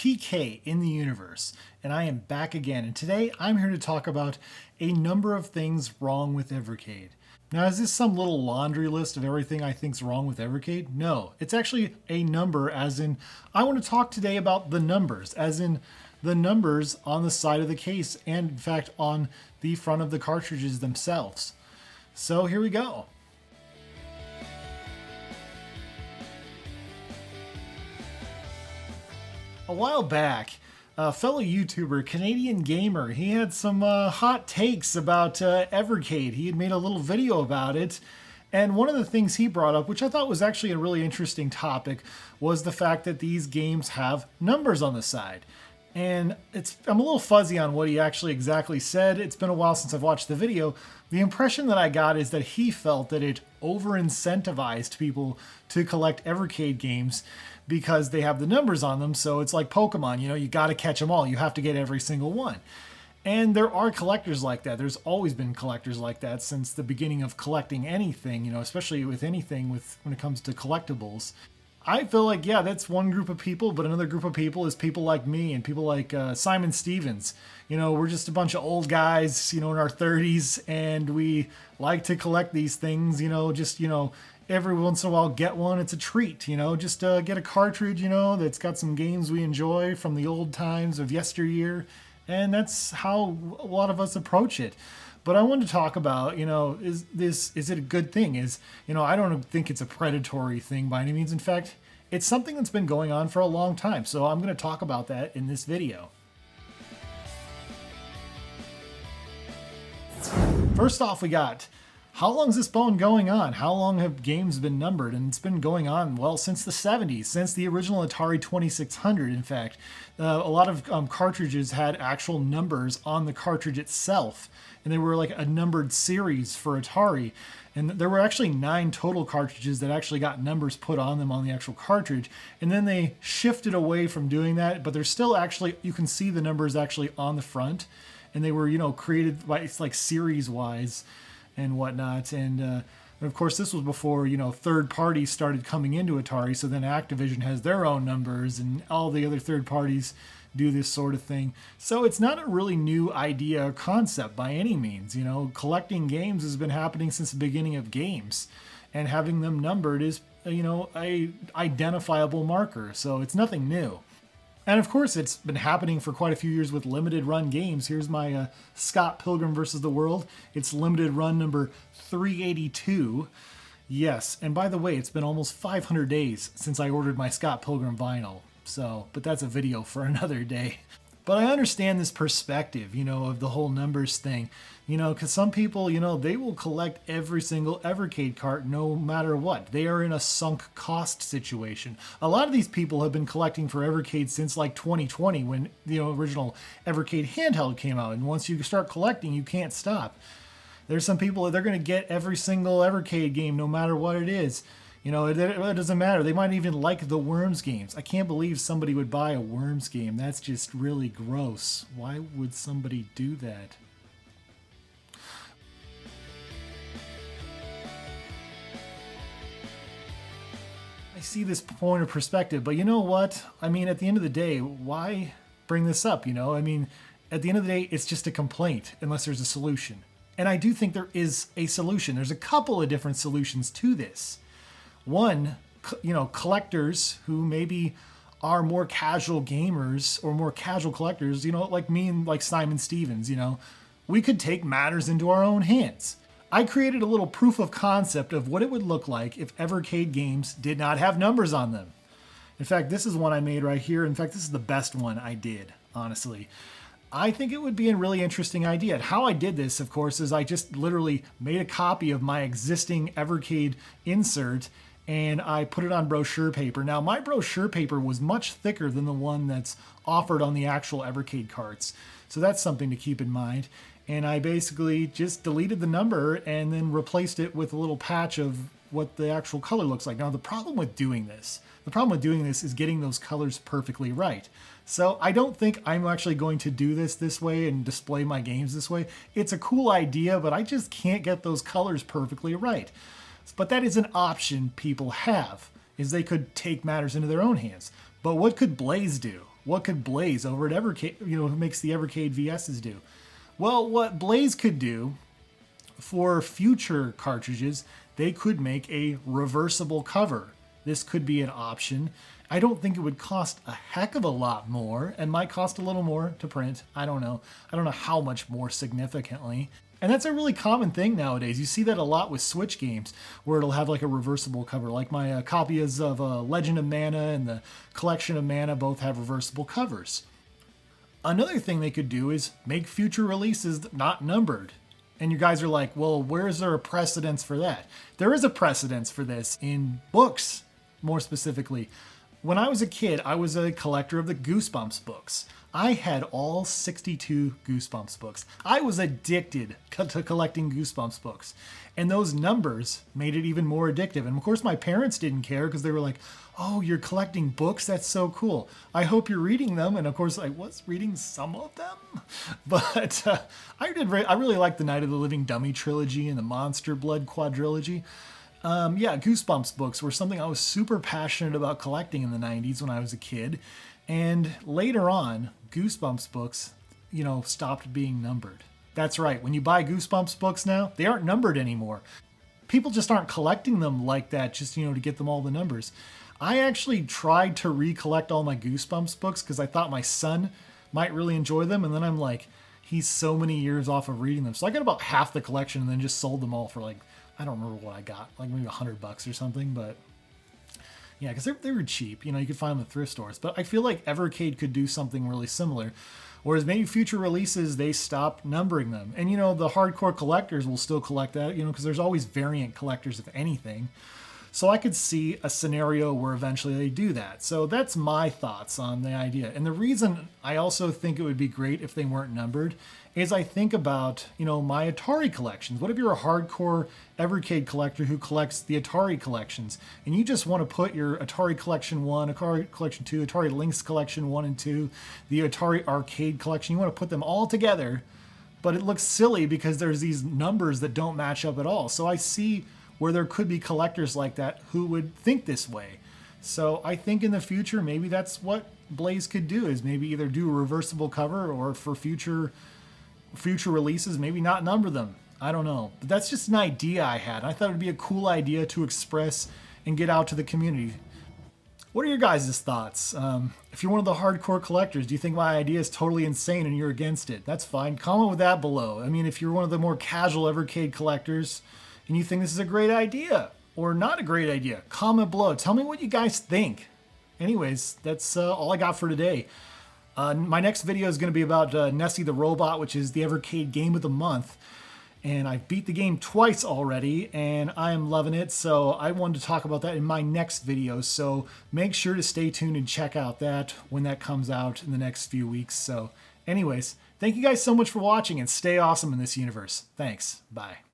PK in the universe, and I am back again. And today I'm here to talk about a number of things wrong with Evercade. Now, is this some little laundry list of everything I think's wrong with Evercade? No, it's actually a number, as in, I want to talk today about the numbers, as in the numbers on the side of the case, and in fact on the front of the cartridges themselves. So here we go. A while back, a fellow YouTuber, Canadian Gamer, he had some hot takes about Evercade. He had made a little video about it, and one of the things he brought up, which I thought was actually a really interesting topic, was the fact that these games have numbers on the side. And I'm a little fuzzy on what he actually exactly said. It's been a while since I've watched the video. The impression that I got is that he felt that it over-incentivized people to collect Evercade games because they have the numbers on them. So it's like Pokemon, you got to catch them all. You have to get every single one. And there are collectors like that. There's always been collectors like that since the beginning of collecting anything, especially with anything when it comes to collectibles. I feel like, yeah, that's one group of people, but another group of people is people like me and people like Simon Stevens. We're just a bunch of old guys, in our 30s, and we like to collect these things, every once in a while get one. It's a treat, just get a cartridge, that's got some games we enjoy from the old times of yesteryear. And that's how a lot of us approach it. But I wanted to talk about, is it a good thing? I don't think it's a predatory thing by any means. In fact, it's something that's been going on for a long time. So I'm going to talk about that in this video. First off, we got, how long has this been going on? How long have games been numbered? And it's been going on, well, since the 70s, since the original Atari 2600, in fact. A lot of cartridges had actual numbers on the cartridge itself. And they were like a numbered series for Atari. And there were actually 9 total cartridges that actually got numbers put on them on the actual cartridge. And then they shifted away from doing that, but there's still actually, you can see the numbers actually on the front. And they were, created by, it's like series-wise and whatnot. And of course, this was before, third parties started coming into Atari. So then Activision has their own numbers and all the other third parties do this sort of thing. So it's not a really new idea or concept by any means. Collecting games has been happening since the beginning of games, and having them numbered is, a identifiable marker. So it's nothing new. And of course, it's been happening for quite a few years with limited run games. Here's my Scott Pilgrim vs. the World. It's limited run number 382. Yes, and by the way, it's been almost 500 days since I ordered my Scott Pilgrim vinyl. But that's a video for another day. But I understand this perspective, of the whole numbers thing, because some people, they will collect every single Evercade cart no matter what. They are in a sunk cost situation. A lot of these people have been collecting for Evercade since like 2020 when the original Evercade handheld came out. And once you start collecting, you can't stop. There's some people that they're going to get every single Evercade game no matter what it is. It doesn't matter. They might even like the Worms games. I can't believe somebody would buy a Worms game. That's just really gross. Why would somebody do that? I see this point of perspective, but you know what? At the end of the day, why bring this up? At the end of the day, it's just a complaint unless there's a solution. And I do think there is a solution. There's a couple of different solutions to this. One, collectors who maybe are more casual gamers or more casual collectors, like me and like Simon Stevens, we could take matters into our own hands. I created a little proof of concept of what it would look like if Evercade games did not have numbers on them. In fact, this is one I made right here. In fact, this is the best one I did, honestly. I think it would be a really interesting idea. How I did this, of course, is I just literally made a copy of my existing Evercade insert and I put it on brochure paper. Now, my brochure paper was much thicker than the one that's offered on the actual Evercade carts. So that's something to keep in mind. And I basically just deleted the number and then replaced it with a little patch of what the actual color looks like. Now, the problem with doing this is getting those colors perfectly right. So I don't think I'm actually going to do this way and display my games this way. It's a cool idea, but I just can't get those colors perfectly right. But that is an option people have, is they could take matters into their own hands. But what could Blaze do? what could Blaze over at Evercade, who makes the Evercade VSs do? Well, what Blaze could do for future cartridges, they could make a reversible cover. This could be an option. I don't think it would cost a heck of a lot more, and might cost a little more to print. I don't know. I don't know how much more significantly. And that's a really common thing nowadays. You see that a lot with Switch games, where it'll have like a reversible cover. Like my copies of Legend of Mana and the Collection of Mana both have reversible covers. Another thing they could do is make future releases not numbered. And you guys are like, well, where is there a precedence for that? There is a precedence for this in books, more specifically. When I was a kid, I was a collector of the Goosebumps books. I had all 62 Goosebumps books. I was addicted to collecting Goosebumps books. And those numbers made it even more addictive. And of course, my parents didn't care because they were like, oh, you're collecting books? That's so cool. I hope you're reading them. And of course, I was reading some of them. But I really liked the Night of the Living Dummy trilogy and the Monster Blood quadrilogy. Goosebumps books were something I was super passionate about collecting in the 90s when I was a kid. And later on, Goosebumps books, stopped being numbered. That's right. When you buy Goosebumps books now, they aren't numbered anymore. People just aren't collecting them like that just, to get them all the numbers. I actually tried to recollect all my Goosebumps books because I thought my son might really enjoy them. And then I'm like, he's so many years off of reading them. So I got about half the collection and then just sold them all for I don't remember what I got, maybe $100 or something, but yeah, because they were cheap. You could find them at thrift stores. But I feel like Evercade could do something really similar. Whereas maybe future releases, they stop numbering them. And, the hardcore collectors will still collect that, because there's always variant collectors of anything. So I could see a scenario where eventually they do that. So that's my thoughts on the idea. And the reason I also think it would be great if they weren't numbered is I think about, my Atari collections. What if you're a hardcore Evercade collector who collects the Atari collections and you just want to put your Atari Collection 1, Atari Collection 2, Atari Lynx Collection 1 and 2, the Atari Arcade Collection, you want to put them all together, but it looks silly because there's these numbers that don't match up at all. So I see where there could be collectors like that who would think this way. So I think in the future, maybe that's what Blaze could do, is maybe either do a reversible cover or for future releases, maybe not number them. I don't know. But that's just an idea I had. I thought it would be a cool idea to express and get out to the community. What are your guys' thoughts? If you're one of the hardcore collectors, do you think my idea is totally insane and you're against it? That's fine. Comment with that below. I mean, if you're one of the more casual Evercade collectors and you think this is a great idea or not a great idea, comment below. Tell me what you guys think. Anyways, that's all I got for today. My next video is going to be about Nessie the Robot, which is the Evercade Game of the Month. And I've beat the game twice already, and I am loving it. So I wanted to talk about that in my next video. So make sure to stay tuned and check out that when that comes out in the next few weeks. So anyways, thank you guys so much for watching, and stay awesome in this universe. Thanks. Bye.